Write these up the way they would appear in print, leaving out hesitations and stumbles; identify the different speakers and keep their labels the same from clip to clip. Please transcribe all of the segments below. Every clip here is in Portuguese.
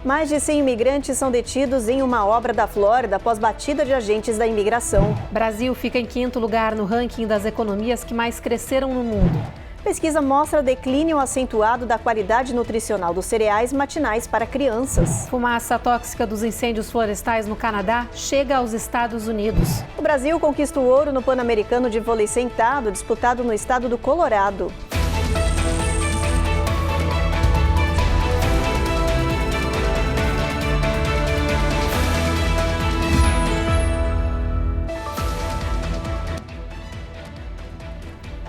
Speaker 1: Mais de 100 imigrantes são detidos em uma obra da Flórida após batida de agentes da imigração.
Speaker 2: Brasil fica em 5º lugar no ranking das economias que mais cresceram no mundo.
Speaker 1: Pesquisa mostra declínio acentuado da qualidade nutricional dos cereais matinais para crianças.
Speaker 2: Fumaça tóxica dos incêndios florestais no Canadá chega aos Estados Unidos.
Speaker 1: O Brasil conquista o ouro no Pan-Americano de vôlei sentado, disputado no estado do Colorado.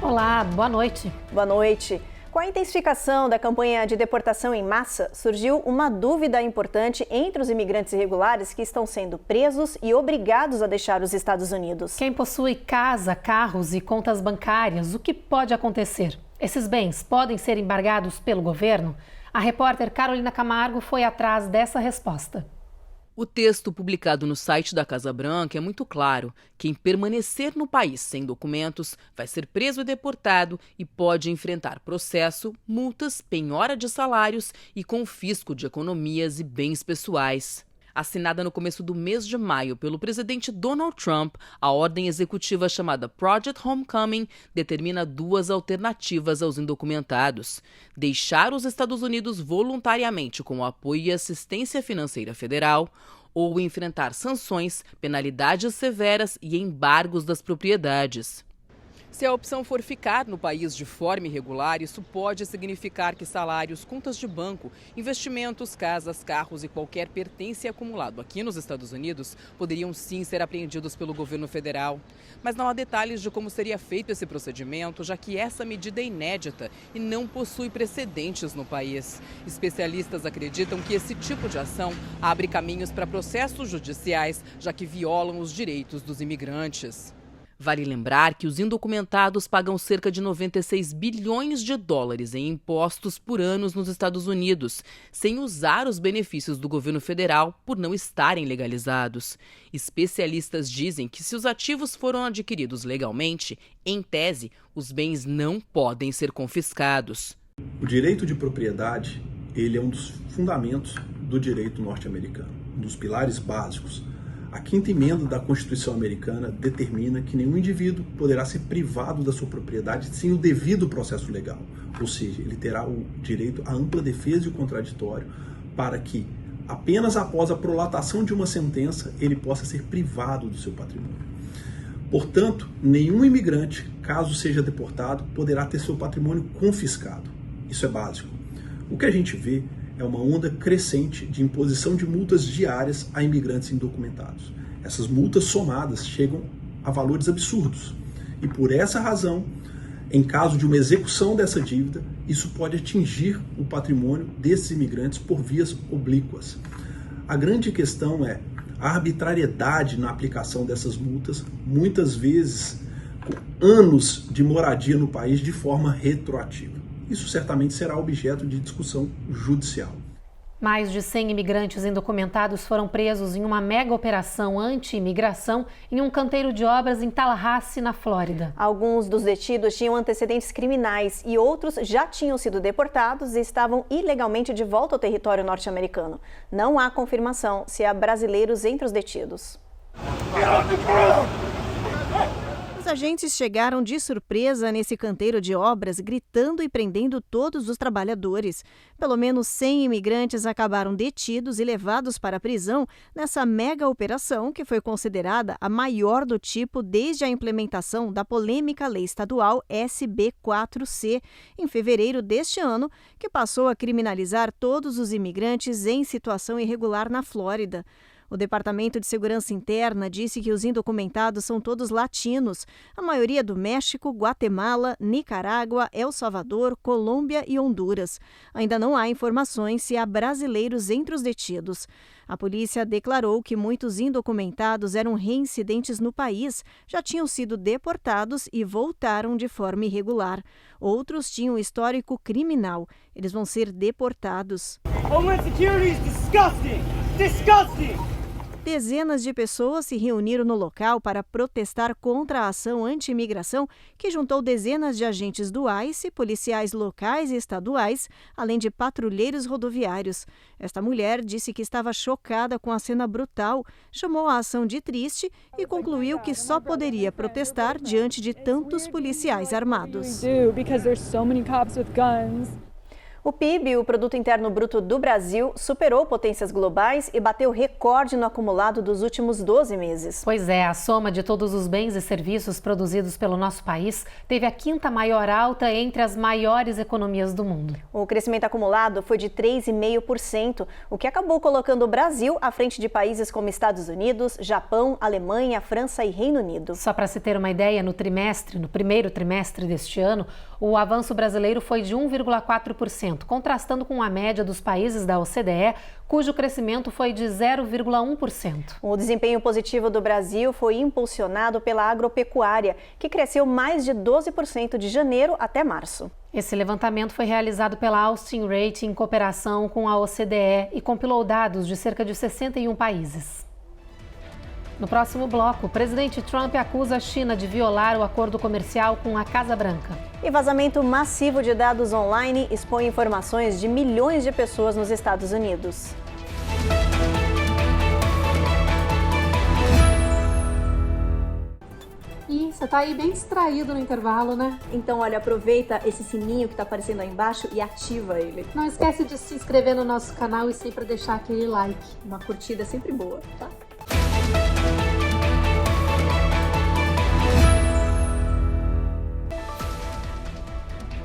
Speaker 2: Olá, boa noite.
Speaker 1: Boa noite. Com a intensificação da campanha de deportação em massa, surgiu uma dúvida importante entre os imigrantes irregulares que estão sendo presos e obrigados a deixar os Estados Unidos.
Speaker 2: Quem possui casa, carros e contas bancárias, o que pode acontecer? Esses bens podem ser embargados pelo governo? A repórter Carolina Camargo foi atrás dessa resposta.
Speaker 3: O texto publicado no site da Casa Branca é muito claro. Quem permanecer no país sem documentos vai ser preso e deportado e pode enfrentar processo, multas, penhora de salários e confisco de economias e bens pessoais. Assinada no começo do mês de maio pelo presidente Donald Trump, a ordem executiva chamada Project Homecoming determina 2 alternativas aos indocumentados: deixar os Estados Unidos voluntariamente com o apoio e assistência financeira federal, ou enfrentar sanções, penalidades severas e embargos das propriedades. Se a opção for ficar no país de forma irregular, isso pode significar que salários, contas de banco, investimentos, casas, carros e qualquer pertence acumulado aqui nos Estados Unidos poderiam sim ser apreendidos pelo governo federal. Mas não há detalhes de como seria feito esse procedimento, já que essa medida é inédita e não possui precedentes no país. Especialistas acreditam que esse tipo de ação abre caminhos para processos judiciais, já que violam os direitos dos imigrantes. Vale lembrar que os indocumentados pagam cerca de 96 bilhões de dólares em impostos por ano nos Estados Unidos, sem usar os benefícios do governo federal por não estarem legalizados. Especialistas dizem que se os ativos foram adquiridos legalmente, em tese, os bens não podem ser confiscados.
Speaker 4: O direito de propriedade, ele é um dos fundamentos do direito norte-americano, um dos pilares básicos. A 5ª emenda da Constituição americana determina que nenhum indivíduo poderá ser privado da sua propriedade sem o devido processo legal. Ou seja, ele terá o direito à ampla defesa e o contraditório para que, apenas após a prolatação de uma sentença, ele possa ser privado do seu patrimônio. Portanto, nenhum imigrante, caso seja deportado, poderá ter seu patrimônio confiscado. Isso é básico. O que a gente vê é uma onda crescente de imposição de multas diárias a imigrantes indocumentados. Essas multas somadas chegam a valores absurdos. E por essa razão, em caso de uma execução dessa dívida, isso pode atingir o patrimônio desses imigrantes por vias oblíquas. A grande questão é a arbitrariedade na aplicação dessas multas, muitas vezes com anos de moradia no país de forma retroativa. Isso certamente será objeto de discussão judicial.
Speaker 2: Mais de 100 imigrantes indocumentados foram presos em uma mega operação anti-imigração em um canteiro de obras em Tallahassee, na Flórida.
Speaker 1: Alguns dos detidos tinham antecedentes criminais e outros já tinham sido deportados e estavam ilegalmente de volta ao território norte-americano. Não há confirmação se há brasileiros entre os detidos. Os agentes chegaram de surpresa nesse canteiro de obras, gritando e prendendo todos os trabalhadores. Pelo menos 100 imigrantes acabaram detidos e levados para a prisão nessa mega operação, que foi considerada a maior do tipo desde a implementação da polêmica lei estadual SB 4C, em fevereiro deste ano, que passou a criminalizar todos os imigrantes em situação irregular na Flórida. O Departamento de Segurança Interna disse que os indocumentados são todos latinos, a maioria do México, Guatemala, Nicarágua, El Salvador, Colômbia e Honduras. Ainda não há informações se há brasileiros entre os detidos. A polícia declarou que muitos indocumentados eram reincidentes no país, já tinham sido deportados e voltaram de forma irregular. Outros tinham histórico criminal. Eles vão ser deportados.
Speaker 5: Homeland Security is disgusting! Disgusting!
Speaker 1: Dezenas de pessoas se reuniram no local para protestar contra a ação anti-imigração que juntou dezenas de agentes do ICE, policiais locais e estaduais, além de patrulheiros rodoviários. Esta mulher disse que estava chocada com a cena brutal, chamou a ação de triste e concluiu que só poderia protestar diante de tantos policiais armados.
Speaker 5: O PIB, o Produto Interno Bruto do Brasil, superou potências globais e bateu recorde no acumulado dos últimos 12 meses.
Speaker 2: Pois é, a soma de todos os bens e serviços produzidos pelo nosso país teve a quinta maior alta entre as maiores economias do mundo.
Speaker 5: O crescimento acumulado foi de 3,5%, o que acabou colocando o Brasil à frente de países como Estados Unidos, Japão, Alemanha, França e Reino Unido.
Speaker 2: Só para se ter uma ideia, no primeiro trimestre deste ano, o avanço brasileiro foi de 1,4%. Contrastando com a média dos países da OCDE, cujo crescimento foi de 0,1%.
Speaker 5: O desempenho positivo do Brasil foi impulsionado pela agropecuária, que cresceu mais de 12% de janeiro até março.
Speaker 2: Esse levantamento foi realizado pela Austin Rate em cooperação com a OCDE e compilou dados de cerca de 61 países. No próximo bloco, o presidente Trump acusa a China de violar o acordo comercial com a Casa Branca.
Speaker 5: E vazamento massivo de dados online expõe informações de milhões de pessoas nos Estados Unidos.
Speaker 2: E você tá aí bem distraído no intervalo, né?
Speaker 5: Então, olha, aproveita esse sininho que tá aparecendo aí embaixo e ativa ele.
Speaker 2: Não esquece de se inscrever no nosso canal e sempre deixar aquele like.
Speaker 5: Uma curtida é sempre boa, tá?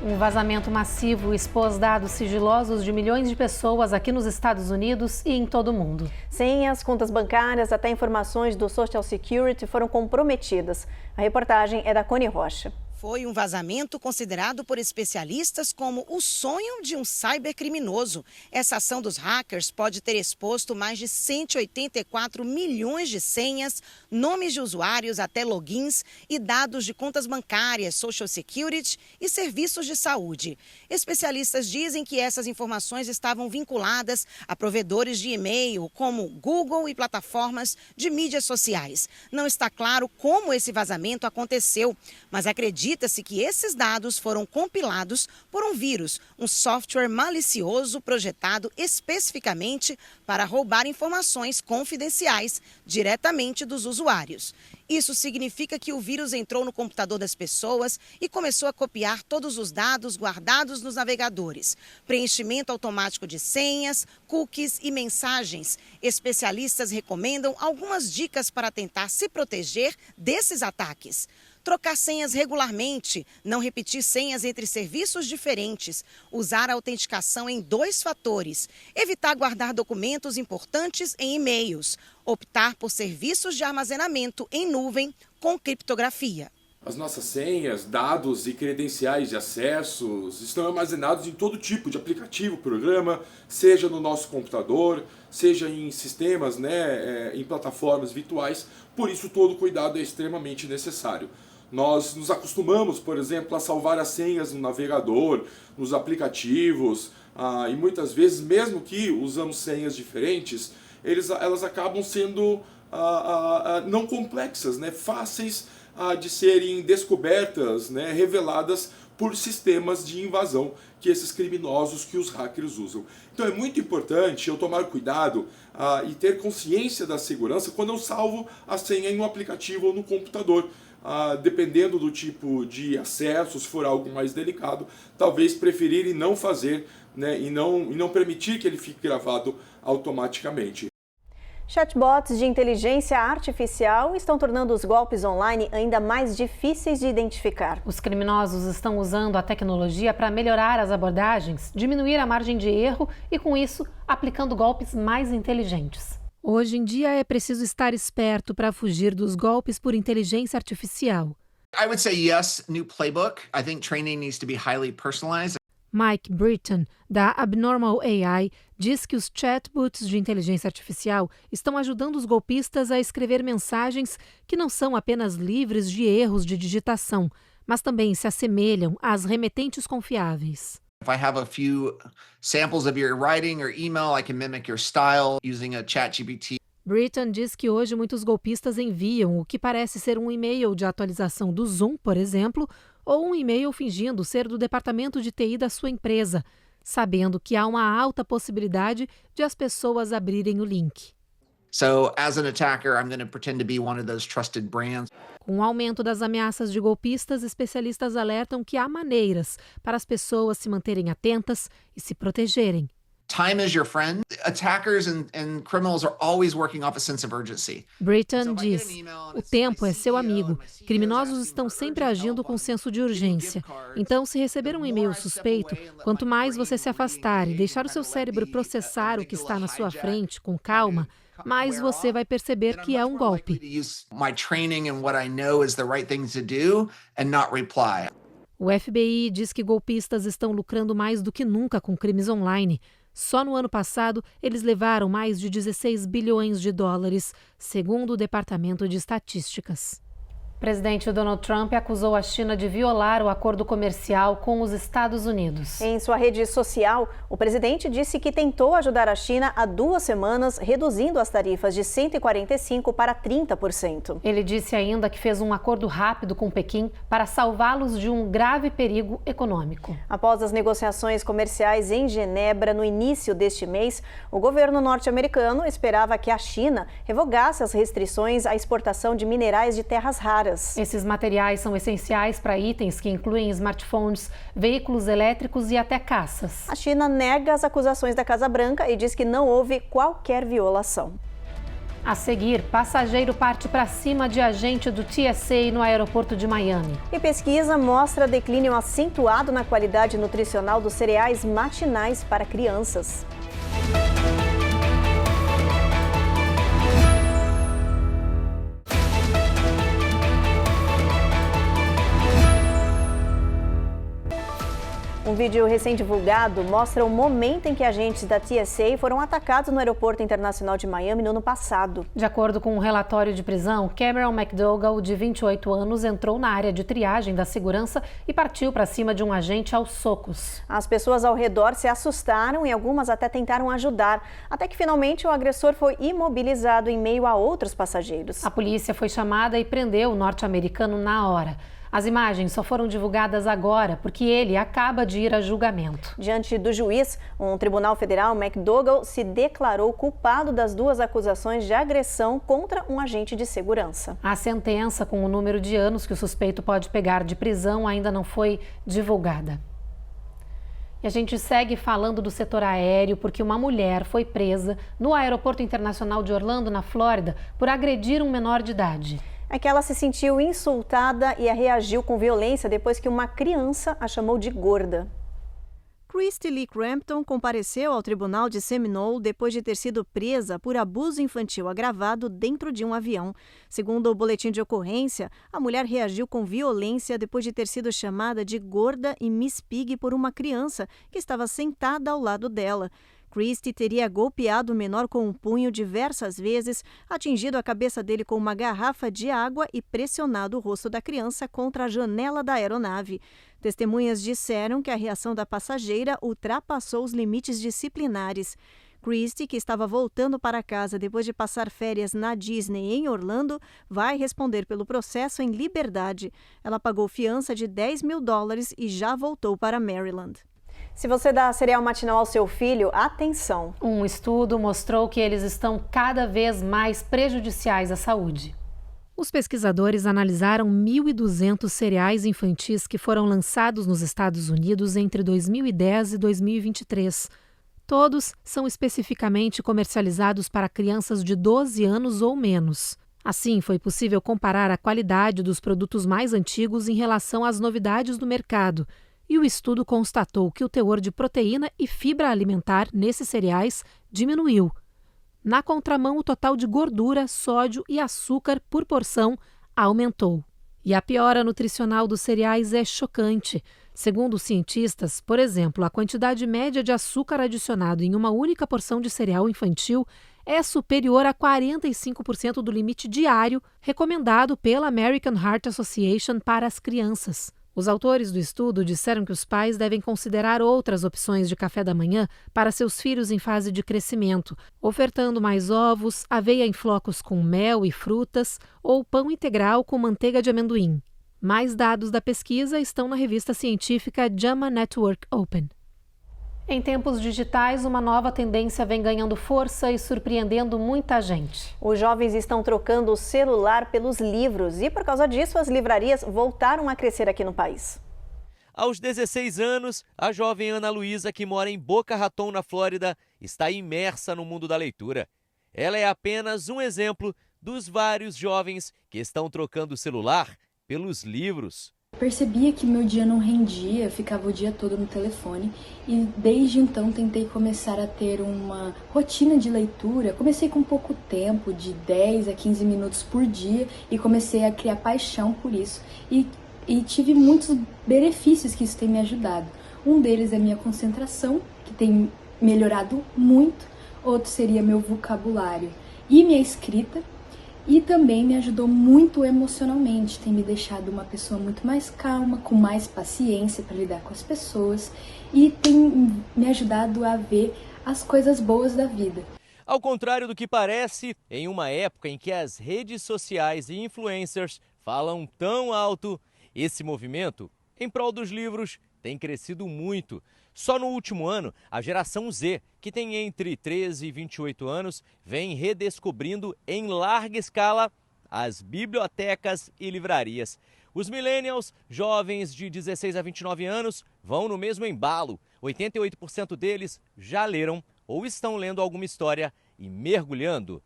Speaker 2: Um vazamento massivo expôs dados sigilosos de milhões de pessoas aqui nos Estados Unidos e em todo o mundo.
Speaker 5: Senhas, contas bancárias, até informações do Social Security foram comprometidas. A reportagem é da Cone Rocha.
Speaker 6: Foi um vazamento considerado por especialistas como o sonho de um cybercriminoso. Essa ação dos hackers pode ter exposto mais de 184 milhões de senhas, nomes de usuários até logins e dados de contas bancárias, Social Security e serviços de saúde. Especialistas dizem que essas informações estavam vinculadas a provedores de e-mail, como Google e plataformas de mídias sociais. Não está claro como esse vazamento aconteceu, mas acredita-se que esses dados foram compilados por um vírus, um software malicioso projetado especificamente para roubar informações confidenciais diretamente dos usuários. Isso significa que o vírus entrou no computador das pessoas e começou a copiar todos os dados guardados nos navegadores. Preenchimento automático de senhas, cookies e mensagens. Especialistas recomendam algumas dicas para tentar se proteger desses ataques. Trocar senhas regularmente, não repetir senhas entre serviços diferentes, usar a autenticação em 2 fatores, evitar guardar documentos importantes em e-mails, optar por serviços de armazenamento em nuvem com criptografia.
Speaker 7: As nossas senhas, dados e credenciais de acessos estão armazenados em todo tipo de aplicativo, programa, seja no nosso computador, seja em sistemas, em plataformas virtuais, por isso todo cuidado é extremamente necessário. Nós nos acostumamos, por exemplo, a salvar as senhas no navegador, nos aplicativos, e muitas vezes, mesmo que usamos senhas diferentes, elas acabam sendo não complexas, fáceis de serem descobertas, reveladas por sistemas de invasão que esses criminosos, que os hackers usam. Então é muito importante eu tomar cuidado e ter consciência da segurança quando eu salvo a senha em um aplicativo ou no computador. Dependendo do tipo de acesso, se for algo mais delicado, talvez preferir não fazer, e não permitir que ele fique gravado automaticamente.
Speaker 5: Chatbots de inteligência artificial estão tornando os golpes online ainda mais difíceis de identificar.
Speaker 2: Os criminosos estão usando a tecnologia para melhorar as abordagens, diminuir a margem de erro e, com isso, aplicando golpes mais inteligentes. Hoje em dia é preciso estar esperto para fugir dos golpes por inteligência artificial.
Speaker 8: I would say yes, new playbook. I think training needs to be highly personalized.
Speaker 2: Mike Britton, da Abnormal AI, diz que os chatbots de inteligência artificial estão ajudando os golpistas a escrever mensagens que não são apenas livres de erros de digitação, mas também se assemelham às remetentes confiáveis.
Speaker 8: If I have a few samples of your writing or email, I can mimic your style using a ChatGPT.
Speaker 2: Britton diz que hoje muitos golpistas enviam o que parece ser um e-mail de atualização do Zoom, por exemplo, ou um e-mail fingindo ser do departamento de TI da sua empresa, sabendo que há uma alta possibilidade de as pessoas abrirem o link.
Speaker 8: So, as an attacker, I'm going to pretend to be one of those trusted brands.
Speaker 2: Com o aumento das ameaças de golpistas, especialistas alertam que há maneiras para as pessoas se manterem atentas e se protegerem.
Speaker 8: Time is your friend. Attackers and criminals are always working off a sense of urgency.
Speaker 2: Britton diz: o tempo é seu amigo. Criminosos estão sempre agindo com senso de urgência. Então, se receber um e-mail suspeito, quanto mais você se afastar e deixar o seu cérebro processar o que está na sua frente com calma, mais você vai perceber que é um golpe. O FBI diz que golpistas estão lucrando mais do que nunca com crimes online. Só no ano passado, eles levaram mais de 16 bilhões de dólares, segundo o Departamento de Estatísticas. O presidente Donald Trump acusou a China de violar o acordo comercial com os Estados Unidos.
Speaker 5: Em sua rede social, o presidente disse que tentou ajudar a China há 2 semanas, reduzindo as tarifas de 145% para 30%.
Speaker 2: Ele disse ainda que fez um acordo rápido com Pequim para salvá-los de um grave perigo econômico.
Speaker 5: Após as negociações comerciais em Genebra no início deste mês, o governo norte-americano esperava que a China revogasse as restrições à exportação de minerais de terras raras.
Speaker 2: Esses materiais são essenciais para itens que incluem smartphones, veículos elétricos e até caças.
Speaker 5: A China nega as acusações da Casa Branca e diz que não houve qualquer violação.
Speaker 2: A seguir, passageiro parte para cima de agente do TSA no aeroporto de Miami.
Speaker 5: E pesquisa mostra declínio acentuado na qualidade nutricional dos cereais matinais para crianças. Um vídeo recém-divulgado mostra o momento em que agentes da TSA foram atacados no Aeroporto Internacional de Miami no ano passado.
Speaker 2: De acordo com um relatório de prisão, Cameron McDougall, de 28 anos, entrou na área de triagem da segurança e partiu para cima de um agente aos socos.
Speaker 5: As pessoas ao redor se assustaram e algumas até tentaram ajudar, até que finalmente o agressor foi imobilizado em meio a outros passageiros.
Speaker 2: A polícia foi chamada e prendeu o norte-americano na hora. As imagens só foram divulgadas agora porque ele acaba de ir a julgamento.
Speaker 5: Diante do juiz, um tribunal federal, McDougall, se declarou culpado das 2 acusações de agressão contra um agente de segurança.
Speaker 2: A sentença com o número de anos que o suspeito pode pegar de prisão ainda não foi divulgada. E a gente segue falando do setor aéreo porque uma mulher foi presa no Aeroporto Internacional de Orlando, na Flórida, por agredir um menor de idade.
Speaker 5: É que ela se sentiu insultada e reagiu com violência depois que uma criança a chamou de gorda.
Speaker 1: Christy Lee Crampton compareceu ao tribunal de Seminole depois de ter sido presa por abuso infantil agravado dentro de um avião. Segundo o boletim de ocorrência, a mulher reagiu com violência depois de ter sido chamada de gorda e Miss Pig por uma criança que estava sentada ao lado dela. Christy teria golpeado o menor com um punho diversas vezes, atingido a cabeça dele com uma garrafa de água e pressionado o rosto da criança contra a janela da aeronave. Testemunhas disseram que a reação da passageira ultrapassou os limites disciplinares. Christy, que estava voltando para casa depois de passar férias na Disney em Orlando, vai responder pelo processo em liberdade. Ela pagou fiança de $10 mil e já voltou para Maryland.
Speaker 5: Se você dá cereal matinal ao seu filho, atenção!
Speaker 2: Um estudo mostrou que eles estão cada vez mais prejudiciais à saúde. Os pesquisadores analisaram 1.200 cereais infantis que foram lançados nos Estados Unidos entre 2010 e 2023. Todos são especificamente comercializados para crianças de 12 anos ou menos. Assim, foi possível comparar a qualidade dos produtos mais antigos em relação às novidades do mercado. E o estudo constatou que o teor de proteína e fibra alimentar nesses cereais diminuiu. Na contramão, o total de gordura, sódio e açúcar por porção aumentou. E a piora nutricional dos cereais é chocante. Segundo os cientistas, por exemplo, a quantidade média de açúcar adicionado em uma única porção de cereal infantil é superior a 45% do limite diário recomendado pela American Heart Association para as crianças. Os autores do estudo disseram que os pais devem considerar outras opções de café da manhã para seus filhos em fase de crescimento, ofertando mais ovos, aveia em flocos com mel e frutas ou pão integral com manteiga de amendoim. Mais dados da pesquisa estão na revista científica JAMA Network Open. Em tempos digitais, uma nova tendência vem ganhando força e surpreendendo muita gente.
Speaker 5: Os jovens estão trocando o celular pelos livros e, por causa disso, as livrarias voltaram a crescer aqui no país.
Speaker 9: Aos 16 anos, a jovem Ana Luísa, que mora em Boca Raton, na Flórida, está imersa no mundo da leitura. Ela é apenas um exemplo dos vários jovens que estão trocando o celular pelos livros.
Speaker 10: Percebia que meu dia não rendia, ficava o dia todo no telefone e desde então tentei começar a ter uma rotina de leitura. Comecei com pouco tempo, de 10 a 15 minutos por dia, e comecei a criar paixão por isso e tive muitos benefícios que isso tem me ajudado. Um deles é minha concentração, que tem melhorado muito, outro seria meu vocabulário e minha escrita. E também me ajudou muito emocionalmente, tem me deixado uma pessoa muito mais calma, com mais paciência para lidar com as pessoas e tem me ajudado a ver as coisas boas da vida.
Speaker 9: Ao contrário do que parece, em uma época em que as redes sociais e influencers falam tão alto, esse movimento em prol dos livros tem crescido muito. Só no último ano, a geração Z, que tem entre 13 e 28 anos, vem redescobrindo em larga escala as bibliotecas e livrarias. Os millennials, jovens de 16 a 29 anos, vão no mesmo embalo. 88% deles já leram ou estão lendo alguma história e mergulhando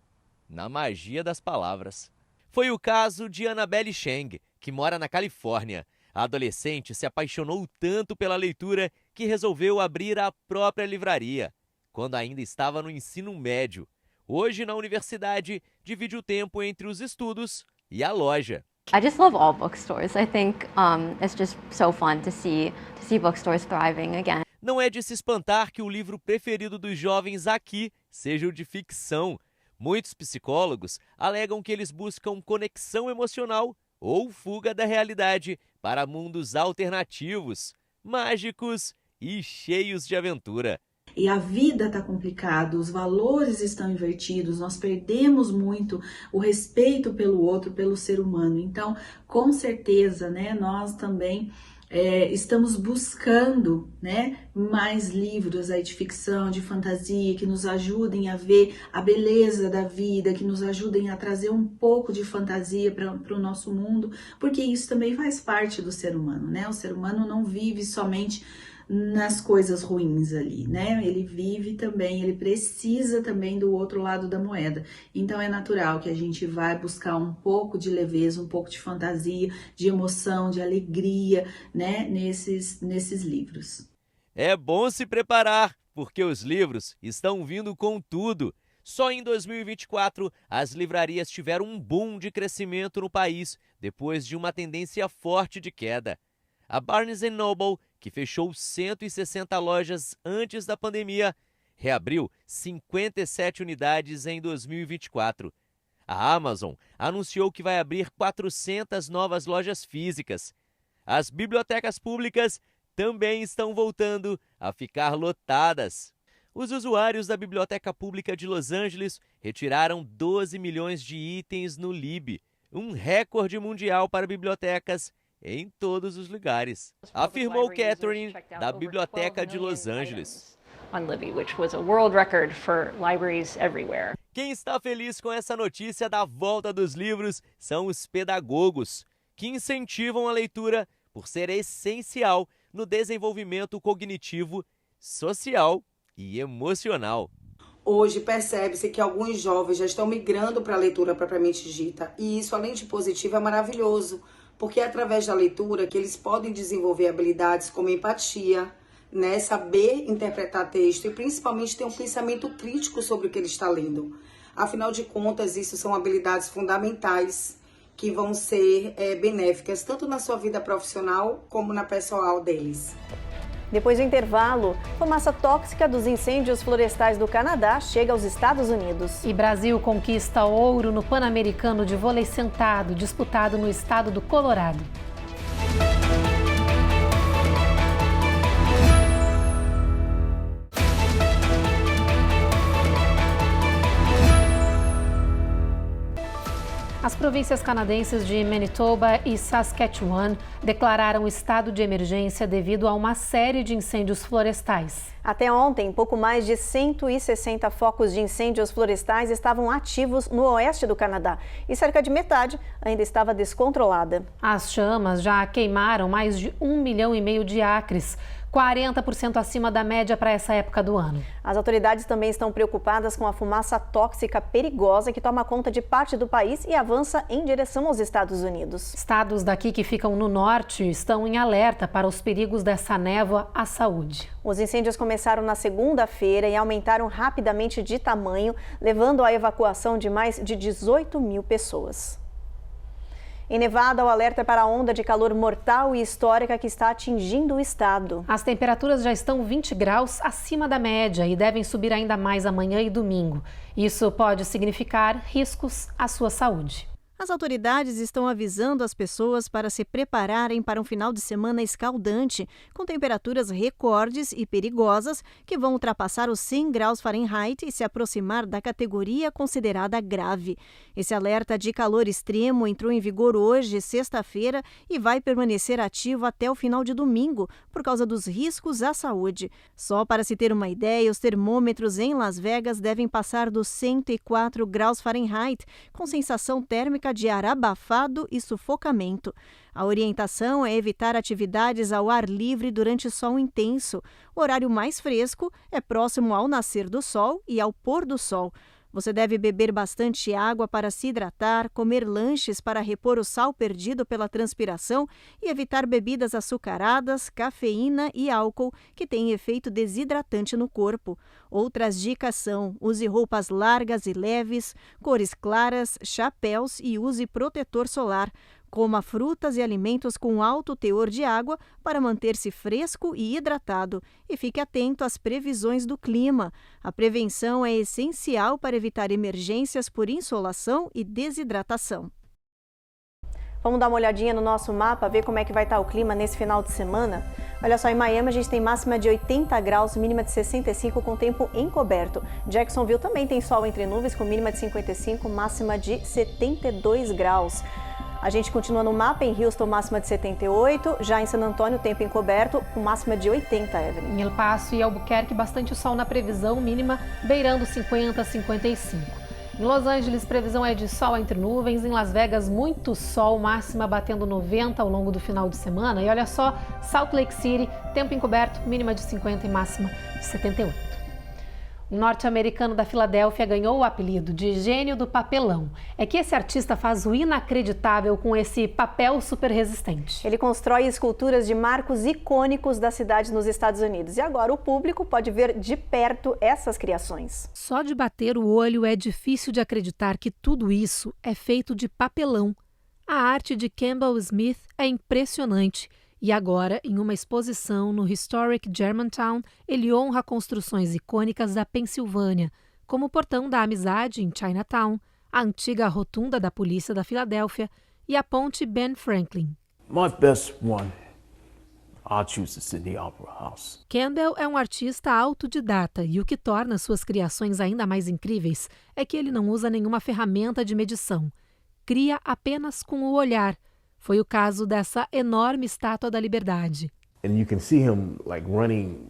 Speaker 9: na magia das palavras. Foi o caso de Annabelle Cheng, que mora na Califórnia. A adolescente se apaixonou tanto pela leitura que resolveu abrir a própria livraria, quando ainda estava no ensino médio. Hoje, na universidade, divide o tempo entre os estudos e a loja.
Speaker 11: I just love all bookstores. I think it's just so fun to see bookstores thriving again.
Speaker 9: Não é de se espantar que o livro preferido dos jovens aqui seja o de ficção. Muitos psicólogos alegam que eles buscam conexão emocional ou fuga da realidade para mundos alternativos, mágicos e cheios de aventura.
Speaker 12: E a vida está complicada, os valores estão invertidos, nós perdemos muito o respeito pelo outro, pelo ser humano. Então, com certeza, né, nós também estamos buscando, né, mais livros aí de ficção, de fantasia, que nos ajudem a ver a beleza da vida, que nos ajudem a trazer um pouco de fantasia para o nosso mundo, porque isso também faz parte do ser humano, né? O ser humano não vive somente nas coisas ruins ali, né? Ele vive também, ele precisa também do outro lado da moeda. Então é natural que a gente vai buscar um pouco de leveza, um pouco de fantasia, de emoção, de alegria, né? Nesses livros.
Speaker 9: É bom se preparar, porque os livros estão vindo com tudo. Só em 2024, as livrarias tiveram um boom de crescimento no país, depois de uma tendência forte de queda. A Barnes & Noble, que fechou 160 lojas antes da pandemia, reabriu 57 unidades em 2024. A Amazon anunciou que vai abrir 400 novas lojas físicas. As bibliotecas públicas também estão voltando a ficar lotadas. Os usuários da Biblioteca Pública de Los Angeles retiraram 12 milhões de itens no Libby, um recorde mundial para bibliotecas em todos os lugares, afirmou Catherine, da Biblioteca de Los Angeles. Quem está feliz com essa notícia da volta dos livros são os pedagogos, que incentivam a leitura por ser essencial no desenvolvimento cognitivo, social e emocional.
Speaker 13: Hoje percebe-se que alguns jovens já estão migrando para a leitura propriamente dita, e isso, além de positivo, é maravilhoso, porque é através da leitura que eles podem desenvolver habilidades como empatia, né, saber interpretar texto e principalmente ter um pensamento crítico sobre o que ele está lendo. Afinal de contas, isso são habilidades fundamentais que vão ser benéficas tanto na sua vida profissional como na pessoal deles.
Speaker 5: Depois do intervalo, fumaça tóxica dos incêndios florestais do Canadá chega aos Estados Unidos.
Speaker 2: E Brasil conquista ouro no Pan-Americano de vôlei sentado, disputado no estado do Colorado. As províncias canadenses de Manitoba e Saskatchewan declararam estado de emergência devido a uma série de incêndios florestais.
Speaker 5: Até ontem, pouco mais de 160 focos de incêndios florestais estavam ativos no oeste do Canadá e cerca de metade ainda estava descontrolada.
Speaker 2: As chamas já queimaram mais de 1,5 milhão de acres, 40% acima da média para essa época do ano.
Speaker 5: As autoridades também estão preocupadas com a fumaça tóxica perigosa que toma conta de parte do país e avança em direção aos Estados Unidos.
Speaker 2: Estados daqui que ficam no norte estão em alerta para os perigos dessa névoa à saúde.
Speaker 5: Os incêndios começaram na segunda-feira e aumentaram rapidamente de tamanho, levando à evacuação de mais de 18 mil pessoas. Em Nevada, o alerta é para a onda de calor mortal e histórica que está atingindo o estado.
Speaker 2: As temperaturas já estão 20 graus acima da média e devem subir ainda mais amanhã e domingo. Isso pode significar riscos à sua saúde.
Speaker 1: As autoridades estão avisando as pessoas para se prepararem para um final de semana escaldante, com temperaturas recordes e perigosas que vão ultrapassar os 100 graus Fahrenheit e se aproximar da categoria considerada grave. Esse alerta de calor extremo entrou em vigor hoje, sexta-feira, e vai permanecer ativo até o final de domingo, por causa dos riscos à saúde. Só para se ter uma ideia, os termômetros em Las Vegas devem passar dos 104 graus Fahrenheit, com sensação térmica de ar abafado e sufocamento. A orientação é evitar atividades ao ar livre durante sol intenso. O horário mais fresco é próximo ao nascer do sol e ao pôr do sol. Você deve beber bastante água para se hidratar, comer lanches para repor o sal perdido pela transpiração e evitar bebidas açucaradas, cafeína e álcool que têm efeito desidratante no corpo. Outras dicas são: use roupas largas e leves, cores claras, chapéus e use protetor solar. Coma frutas e alimentos com alto teor de água para manter-se fresco e hidratado. E fique atento às previsões do clima. A prevenção é essencial para evitar emergências por insolação e desidratação.
Speaker 5: Vamos dar uma olhadinha no nosso mapa, ver como é que vai estar o clima nesse final de semana? Olha só, em Miami a gente tem máxima de 80 graus, mínima de 65 com tempo encoberto. Jacksonville também tem sol entre nuvens com mínima de 55, máxima de 72 graus. A gente continua no mapa, em Houston, máxima de 78, já em San Antônio, tempo encoberto, com máxima de 80, Evelyn.
Speaker 2: Em El Paso e Albuquerque, bastante sol na previsão, mínima beirando 50 a 55. Em Los Angeles, previsão é de sol entre nuvens. Em Las Vegas, muito sol, máxima batendo 90 ao longo do final de semana. E olha só, Salt Lake City, tempo encoberto, mínima de 50 e máxima de 78. O norte-americano da Filadélfia ganhou o apelido de gênio do papelão. É que esse artista faz o inacreditável com esse papel super resistente.
Speaker 5: Ele constrói esculturas de marcos icônicos das cidades nos Estados Unidos. E agora o público pode ver de perto essas criações.
Speaker 2: Só de bater o olho é difícil de acreditar que tudo isso é feito de papelão. A arte de Campbell Smith é impressionante. E agora, em uma exposição no Historic Germantown, ele honra construções icônicas da Pensilvânia, como o Portão da Amizade em Chinatown, a antiga rotunda da Polícia da Filadélfia e a ponte Ben Franklin.
Speaker 14: My best one, I'll choose the Sydney Opera House.
Speaker 2: Campbell é um artista autodidata e o que torna suas criações ainda mais incríveis é que ele não usa nenhuma ferramenta de medição. Cria apenas com o olhar. Foi o caso dessa enorme estátua da Liberdade.
Speaker 14: And you can see him like running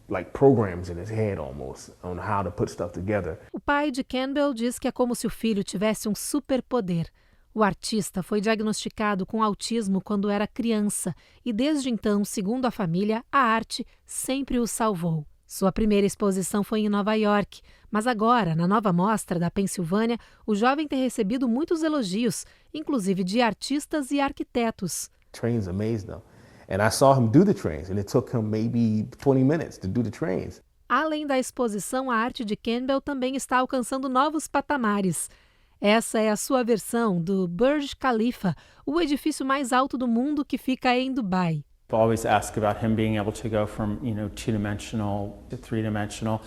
Speaker 14: like programs in his head almost on how to put stuff together.
Speaker 2: O pai de Campbell diz que é como se o filho tivesse um superpoder. O artista foi diagnosticado com autismo quando era criança e desde então, segundo a família, a arte sempre o salvou. Sua primeira exposição foi em Nova York, mas agora, na nova mostra da Pensilvânia, o jovem tem recebido muitos elogios, inclusive de artistas e arquitetos.
Speaker 14: Trains amazed them. And I saw him do the trains, and it took him maybe 20 minutes to do the trains.
Speaker 2: Além da exposição, a arte de Campbell também está alcançando novos patamares. Essa é a sua versão do Burj Khalifa, o edifício mais alto do mundo que fica em Dubai.
Speaker 15: I always ask about him being able to go from, two-dimensional to three-dimensional,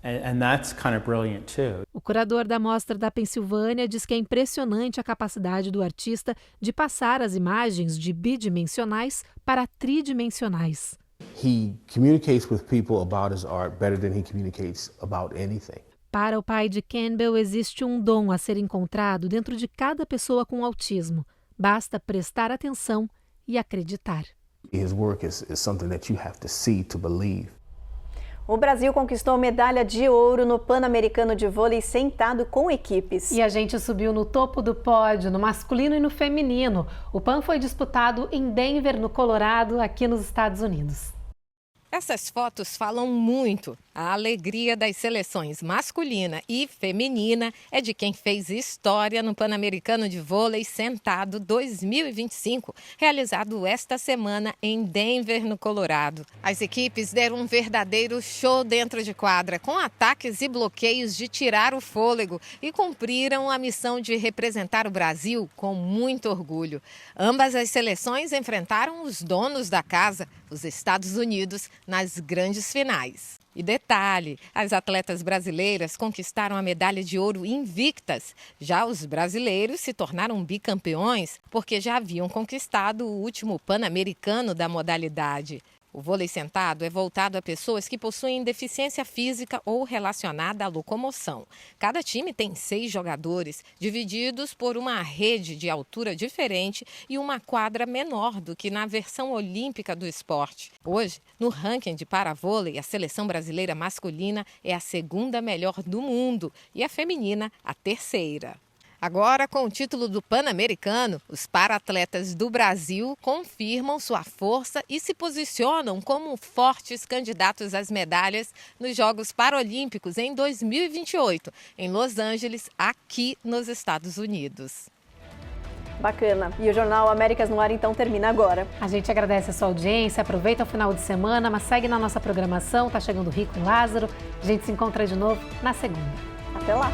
Speaker 15: and that's kind of brilliant too.
Speaker 2: O curador da Mostra da Pensilvânia diz que é impressionante a capacidade do artista de passar as imagens de bidimensionais para tridimensionais.
Speaker 14: He communicates with people about his art better than he communicates about anything.
Speaker 2: Para o pai de Campbell, existe um dom a ser encontrado dentro de cada pessoa com autismo. Basta prestar atenção e acreditar.
Speaker 14: His work is something that you have to see to believe.
Speaker 5: O Brasil conquistou medalha de ouro no Pan-Americano de Vôlei sentado com equipes.
Speaker 2: E a gente subiu no topo do pódio, no masculino e no feminino. O PAN foi disputado em Denver, no Colorado, aqui nos Estados Unidos.
Speaker 16: Essas fotos falam muito. A alegria das seleções masculina e feminina é de quem fez história no Pan-Americano de Vôlei Sentado 2025, realizado esta semana em Denver, no Colorado. As equipes deram um verdadeiro show dentro de quadra, com ataques e bloqueios de tirar o fôlego, e cumpriram a missão de representar o Brasil com muito orgulho. Ambas as seleções enfrentaram os donos da casa, os Estados Unidos, nas grandes finais. E detalhe, as atletas brasileiras conquistaram a medalha de ouro invictas. Já os brasileiros se tornaram bicampeões porque já haviam conquistado o último Pan-Americano da modalidade. O vôlei sentado é voltado a pessoas que possuem deficiência física ou relacionada à locomoção. Cada time tem 6 jogadores, divididos por uma rede de altura diferente e uma quadra menor do que na versão olímpica do esporte. Hoje, no ranking de paravôlei, a seleção brasileira masculina é a 2ª melhor do mundo e a feminina a 3ª. Agora, com o título do Pan-Americano, os para-atletas do Brasil confirmam sua força e se posicionam como fortes candidatos às medalhas nos Jogos Paralímpicos em 2028, em Los Angeles, aqui nos Estados Unidos.
Speaker 5: Bacana. E o Jornal Américas no Ar, então, termina agora.
Speaker 2: A gente agradece a sua audiência, aproveita o final de semana, mas segue na nossa programação, tá chegando Rico e Lázaro. A gente se encontra de novo na segunda.
Speaker 5: Até lá!